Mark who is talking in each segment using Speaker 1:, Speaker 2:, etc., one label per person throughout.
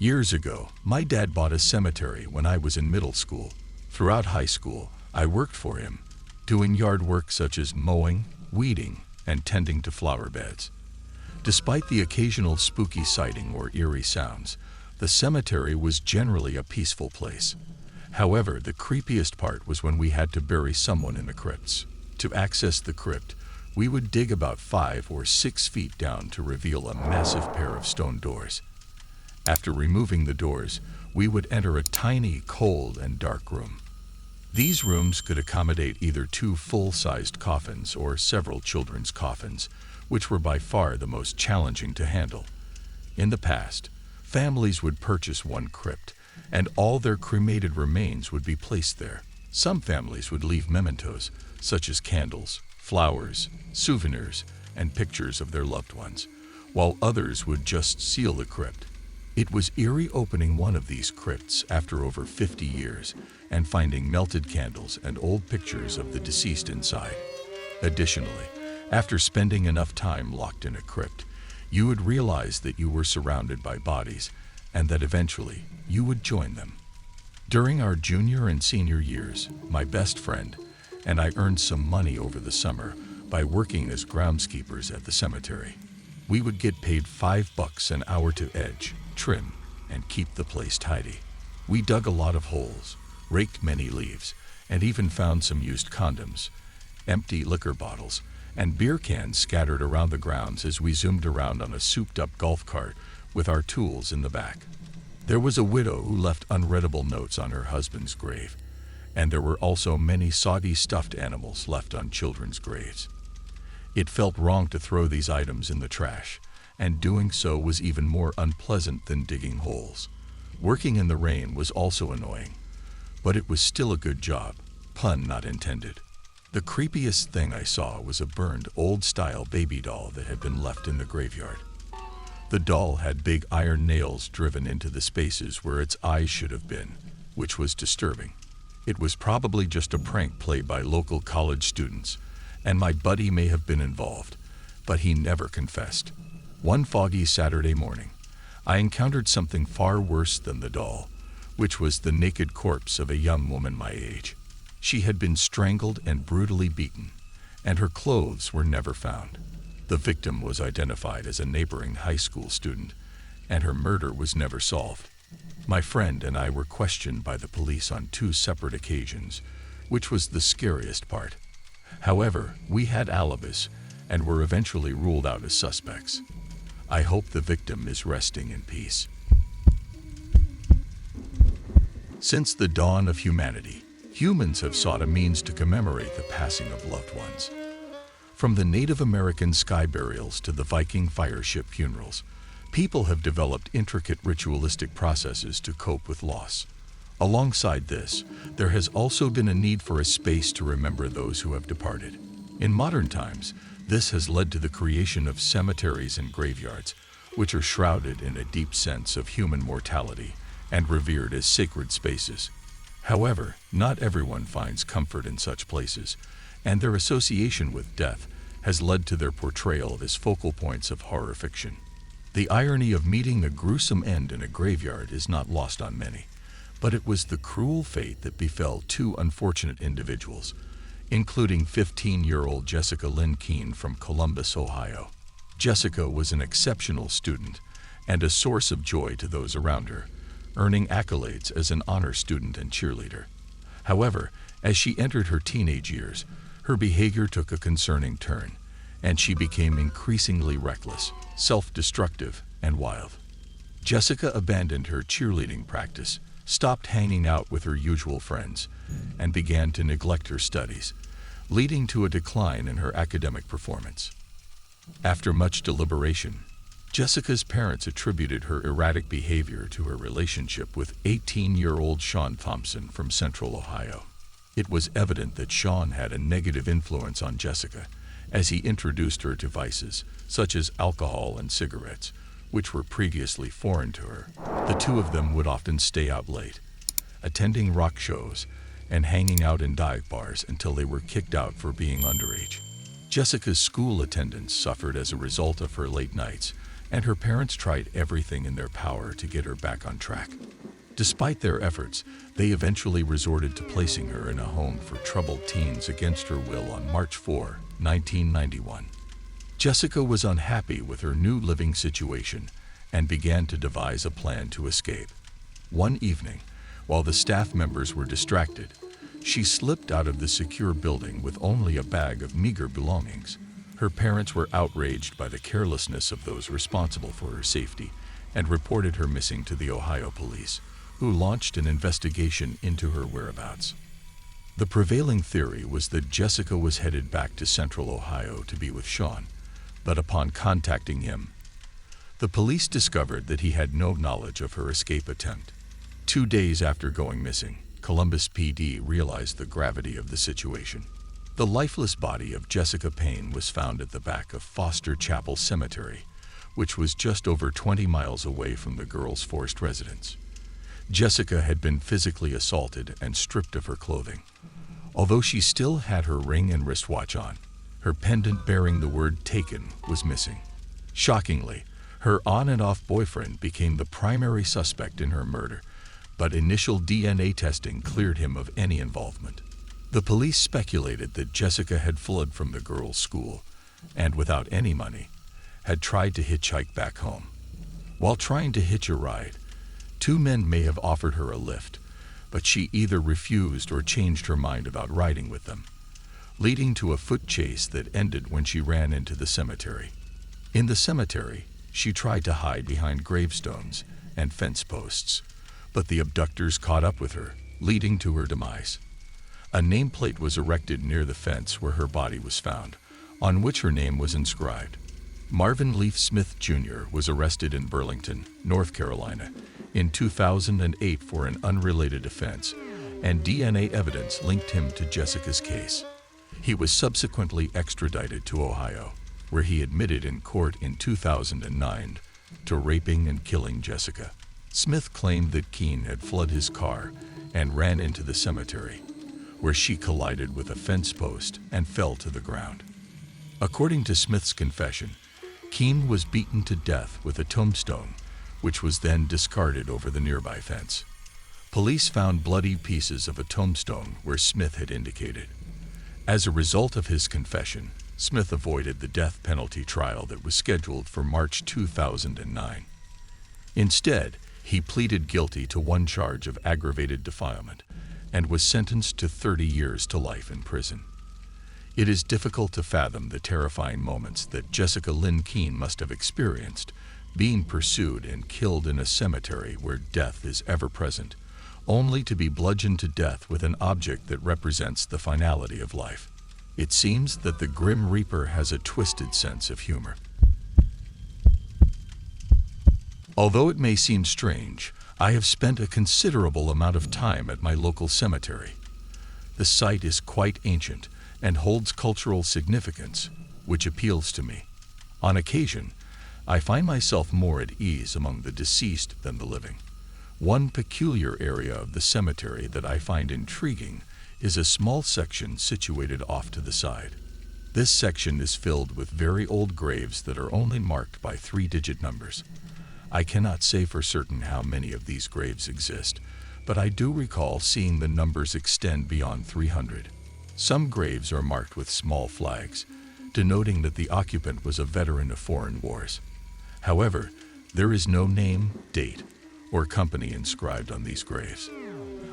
Speaker 1: Years ago, my dad bought a cemetery when I was in middle school. Throughout high school, I worked for him, doing yard work such as mowing, weeding, and tending to flower beds. Despite the occasional spooky sighting or eerie sounds, the cemetery was generally a peaceful place. However, the creepiest part was when we had to bury someone in the crypts. To access the crypt, we would dig about 5 or 6 feet down to reveal a massive pair of stone doors. After removing the doors, we would enter a tiny, cold, and dark room. These rooms could accommodate either 2 full-sized coffins or several children's coffins, which were by far the most challenging to handle. In the past, families would purchase one crypt, and all their cremated remains would be placed there. Some families would leave mementos, such as candles, flowers, souvenirs, and pictures of their loved ones, while others would just seal the crypt. It was eerie opening one of these crypts after over 50 years and finding melted candles and old pictures of the deceased inside. Additionally, after spending enough time locked in a crypt, you would realize that you were surrounded by bodies and that eventually you would join them. During our junior and senior years, my best friend and I earned some money over the summer by working as groundskeepers at the cemetery. We would get paid $5 an hour to edge, trim, and keep the place tidy. We dug a lot of holes, raked many leaves, and even found some used condoms, empty liquor bottles, and beer cans scattered around the grounds as we zoomed around on a souped-up golf cart with our tools in the back. There was a widow who left unreadable notes on her husband's grave, and there were also many soggy stuffed animals left on children's graves. It felt wrong to throw these items in the trash, and doing so was even more unpleasant than digging holes. Working in the rain was also annoying, but it was still a good job, pun not intended. The creepiest thing I saw was a burned old-style baby doll that had been left in the graveyard. The doll had big iron nails driven into the spaces where its eyes should have been, which was disturbing. It was probably just a prank played by local college students, and my buddy may have been involved, but he never confessed. One foggy Saturday morning, I encountered something far worse than the doll, which was the naked corpse of a young woman my age. She had been strangled and brutally beaten, and her clothes were never found. The victim was identified as a neighboring high school student, and her murder was never solved. My friend and I were questioned by the police on 2 separate occasions, which was the scariest part. However, we had alibis and were eventually ruled out as suspects. I hope the victim is resting in peace. Since the dawn of humanity, humans have sought a means to commemorate the passing of loved ones. From the Native American sky burials to the Viking fire ship funerals, people have developed intricate ritualistic processes to cope with loss. Alongside this, there has also been a need for a space to remember those who have departed. In modern times, this has led to the creation of cemeteries and graveyards, which are shrouded in a deep sense of human mortality and revered as sacred spaces. However, not everyone finds comfort in such places, and their association with death has led to their portrayal as focal points of horror fiction. The irony of meeting a gruesome end in a graveyard is not lost on many, but it was the cruel fate that befell 2 unfortunate individuals, including 15-year-old Jessica Lynn Keene from Columbus, Ohio. Jessica was an exceptional student and a source of joy to those around her, earning accolades as an honor student and cheerleader. However, as she entered her teenage years, her behavior took a concerning turn, and she became increasingly reckless, self-destructive, and wild. Jessica abandoned her cheerleading practice, stopped hanging out with her usual friends, and began to neglect her studies, leading to a decline in her academic performance. After much deliberation, Jessica's parents attributed her erratic behavior to her relationship with 18-year-old Sean Thompson from Central Ohio. It was evident that Sean had a negative influence on Jessica, as he introduced her to vices, such as alcohol and cigarettes, which were previously foreign to her. The 2 of them would often stay out late, attending rock shows and hanging out in dive bars until they were kicked out for being underage. Jessica's school attendance suffered as a result of her late nights, and her parents tried everything in their power to get her back on track. Despite their efforts, they eventually resorted to placing her in a home for troubled teens against her will on March 4, 1991. Jessica was unhappy with her new living situation and began to devise a plan to escape. One evening, while the staff members were distracted, she slipped out of the secure building with only a bag of meager belongings. Her parents were outraged by the carelessness of those responsible for her safety and reported her missing to the Ohio police, who launched an investigation into her whereabouts. The prevailing theory was that Jessica was headed back to Central Ohio to be with Sean, but upon contacting him, the police discovered that he had no knowledge of her escape attempt. 2 days after going missing, Columbus PD realized the gravity of the situation. The lifeless body of Jessica Payne was found at the back of Foster Chapel Cemetery, which was just over 20 miles away from the girl's forced residence. Jessica had been physically assaulted and stripped of her clothing. Although she still had her ring and wristwatch on, her pendant bearing the word "taken" was missing. Shockingly, her on and off boyfriend became the primary suspect in her murder, but initial DNA testing cleared him of any involvement. The police speculated that Jessica had fled from the girls' school and, without any money, had tried to hitchhike back home. While trying to hitch a ride, 2 men may have offered her a lift, but she either refused or changed her mind about riding with them, leading to a foot chase that ended when she ran into the cemetery. In the cemetery, she tried to hide behind gravestones and fence posts, but the abductors caught up with her, leading to her demise. A nameplate was erected near the fence where her body was found, on which her name was inscribed. Marvin Leaf Smith Jr. was arrested in Burlington, North Carolina, in 2008 for an unrelated offense, and DNA evidence linked him to Jessica's case. He was subsequently extradited to Ohio, where he admitted in court in 2009 to raping and killing Jessica. Smith claimed that Keene had fled his car and ran into the cemetery, where she collided with a fence post and fell to the ground. According to Smith's confession, Keene was beaten to death with a tombstone, which was then discarded over the nearby fence. Police found bloody pieces of a tombstone where Smith had indicated. As a result of his confession, Smith avoided the death penalty trial that was scheduled for March 2009. Instead, he pleaded guilty to 1 charge of aggravated defilement and was sentenced to 30 years to life in prison. It is difficult to fathom the terrifying moments that Jessica Lynn Keene must have experienced, being pursued and killed in a cemetery where death is ever present, only to be bludgeoned to death with an object that represents the finality of life. It seems that the Grim Reaper has a twisted sense of humor. Although it may seem strange, I have spent a considerable amount of time at my local cemetery. The site is quite ancient and holds cultural significance, which appeals to me. On occasion, I find myself more at ease among the deceased than the living. One peculiar area of the cemetery that I find intriguing is a small section situated off to the side. This section is filled with very old graves that are only marked by 3-digit numbers. I cannot say for certain how many of these graves exist, but I do recall seeing the numbers extend beyond 300. Some graves are marked with small flags, denoting that the occupant was a veteran of foreign wars. However, there is no name, date, or company inscribed on these graves.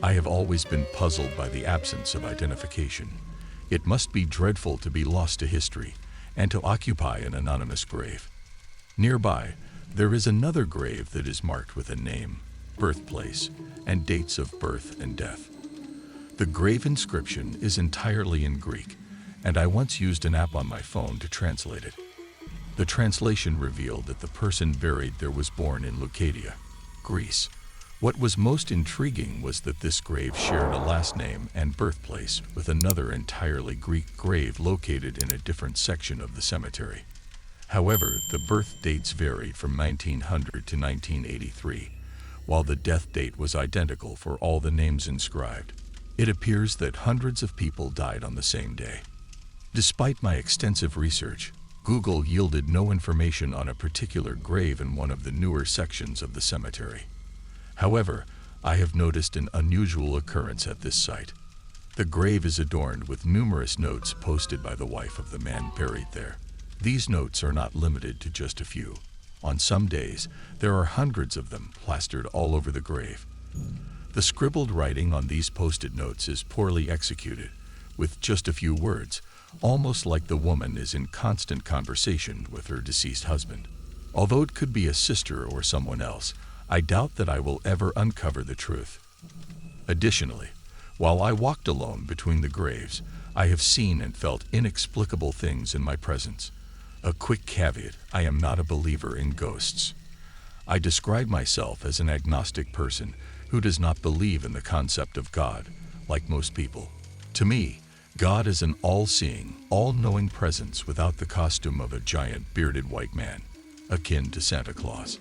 Speaker 1: I have always been puzzled by the absence of identification. It must be dreadful to be lost to history and to occupy an anonymous grave. Nearby, there is another grave that is marked with a name, birthplace, and dates of birth and death. The grave inscription is entirely in Greek, and I once used an app on my phone to translate it. The translation revealed that the person buried there was born in Leucadia, Greece. What was most intriguing was that this grave shared a last name and birthplace with another entirely Greek grave located in a different section of the cemetery. However, the birth dates varied from 1900 to 1983, while the death date was identical for all the names inscribed. It appears that hundreds of people died on the same day. Despite my extensive research, Google yielded no information on a particular grave in one of the newer sections of the cemetery. However, I have noticed an unusual occurrence at this site. The grave is adorned with numerous notes posted by the wife of the man buried there. These notes are not limited to just a few. On some days, there are hundreds of them plastered all over the grave. The scribbled writing on these posted notes is poorly executed, with just a few words, almost like the woman is in constant conversation with her deceased husband. Although it could be a sister or someone else, I doubt that I will ever uncover the truth. Additionally, while I walked alone between the graves, I have seen and felt inexplicable things in my presence. A quick caveat: I am not a believer in ghosts. I describe myself as an agnostic person who does not believe in the concept of God, like most people. To me, God is an all-seeing, all-knowing presence without the costume of a giant bearded white man, akin to Santa Claus.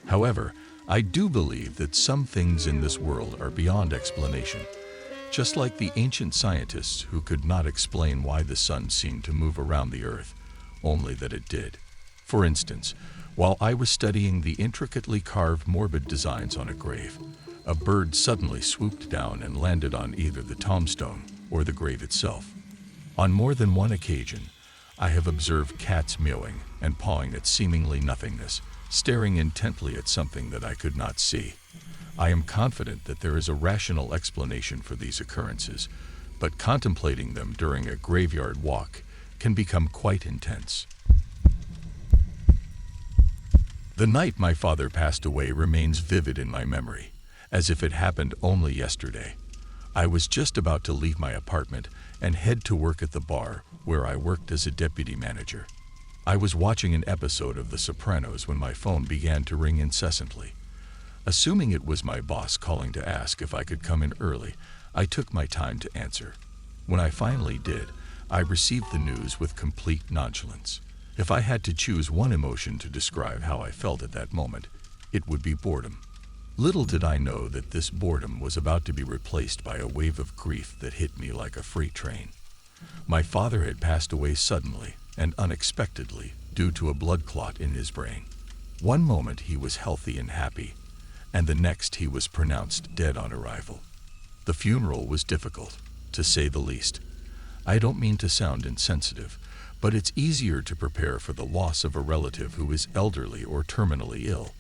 Speaker 1: However, I do believe that some things in this world are beyond explanation, just like the ancient scientists who could not explain why the sun seemed to move around the earth, only that it did. For instance, while I was studying the intricately carved morbid designs on a grave, a bird suddenly swooped down and landed on either the tombstone or the grave itself. On more than one occasion, I have observed cats meowing and pawing at seemingly nothingness, staring intently at something that I could not see. I am confident that there is a rational explanation for these occurrences, but contemplating them during a graveyard walk can become quite intense. The night my father passed away remains vivid in my memory, as if it happened only yesterday. I was just about to leave my apartment and head to work at the bar where I worked as a deputy manager. I was watching an episode of The Sopranos when my phone began to ring incessantly. Assuming it was my boss calling to ask if I could come in early, I took my time to answer. When I finally did, I received the news with complete nonchalance. If I had to choose one emotion to describe how I felt at that moment, it would be boredom. Little did I know that this boredom was about to be replaced by a wave of grief that hit me like a freight train. My father had passed away suddenly and unexpectedly due to a blood clot in his brain. One moment he was healthy and happy, and the next he was pronounced dead on arrival. The funeral was difficult, to say the least. I don't mean to sound insensitive, but it's easier to prepare for the loss of a relative who is elderly or terminally ill.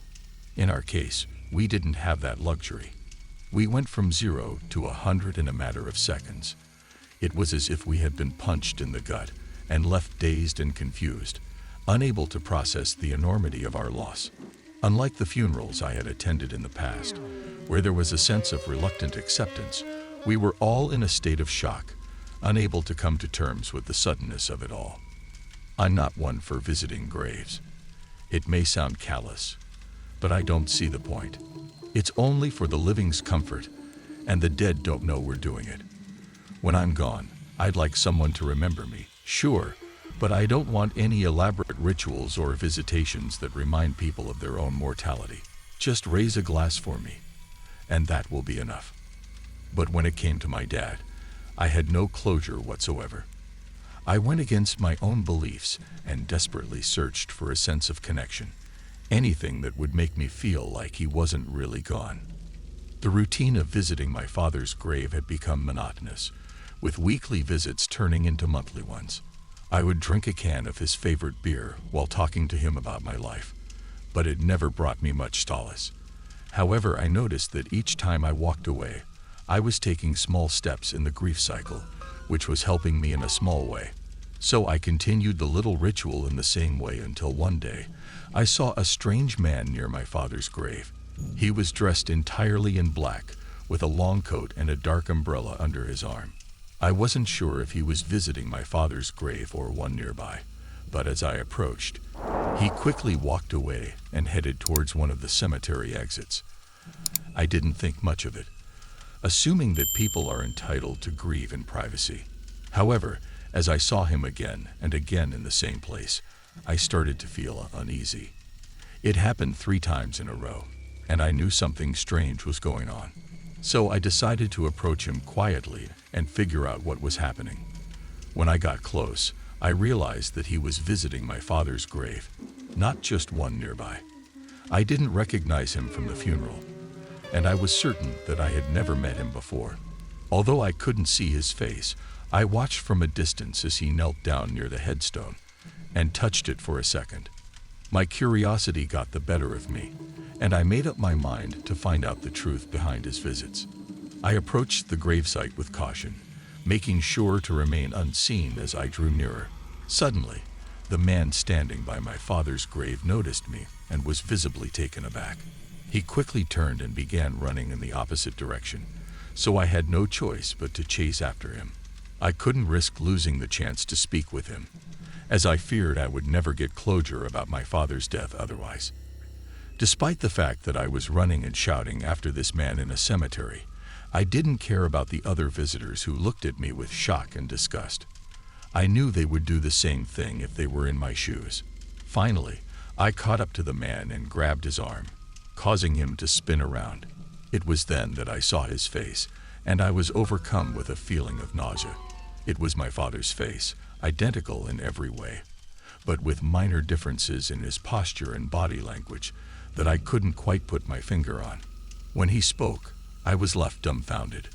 Speaker 1: In our case, we didn't have that luxury. We went from 0 to 100 in a matter of seconds. It was as if we had been punched in the gut and left dazed and confused, unable to process the enormity of our loss. Unlike the funerals I had attended in the past, where there was a sense of reluctant acceptance, we were all in a state of shock, unable to come to terms with the suddenness of it all. I'm not one for visiting graves. It may sound callous, but I don't see the point. It's only for the living's comfort, and the dead don't know we're doing it. When I'm gone, I'd like someone to remember me, sure, but I don't want any elaborate rituals or visitations that remind people of their own mortality. Just raise a glass for me, and that will be enough. But when it came to my dad, I had no closure whatsoever. I went against my own beliefs and desperately searched for a sense of connection, anything that would make me feel like he wasn't really gone. The routine of visiting my father's grave had become monotonous, with weekly visits turning into monthly ones. I would drink a can of his favorite beer while talking to him about my life, but it never brought me much solace. However, I noticed that each time I walked away, I was taking small steps in the grief cycle, which was helping me in a small way. So I continued the little ritual in the same way until one day, I saw a strange man near my father's grave. He was dressed entirely in black, with a long coat and a dark umbrella under his arm. I wasn't sure if he was visiting my father's grave or one nearby, but as I approached, he quickly walked away and headed towards one of the cemetery exits. I didn't think much of it, assuming that people are entitled to grieve in privacy. However, as I saw him again and again in the same place, I started to feel uneasy. It happened 3 times in a row, and I knew something strange was going on. So I decided to approach him quietly and figure out what was happening. When I got close, I realized that he was visiting my father's grave, not just one nearby. I didn't recognize him from the funeral, and I was certain that I had never met him before. Although I couldn't see his face, I watched from a distance as he knelt down near the headstone and touched it for a second. My curiosity got the better of me, and I made up my mind to find out the truth behind his visits. I approached the gravesite with caution, making sure to remain unseen as I drew nearer. Suddenly, the man standing by my father's grave noticed me and was visibly taken aback. He quickly turned and began running in the opposite direction, so I had no choice but to chase after him. I couldn't risk losing the chance to speak with him, as I feared I would never get closure about my father's death otherwise. Despite the fact that I was running and shouting after this man in a cemetery, I didn't care about the other visitors who looked at me with shock and disgust. I knew they would do the same thing if they were in my shoes. Finally, I caught up to the man and grabbed his arm, causing him to spin around. It was then that I saw his face, and I was overcome with a feeling of nausea. It was my father's face, identical in every way, but with minor differences in his posture and body language that I couldn't quite put my finger on. When he spoke, I was left dumbfounded.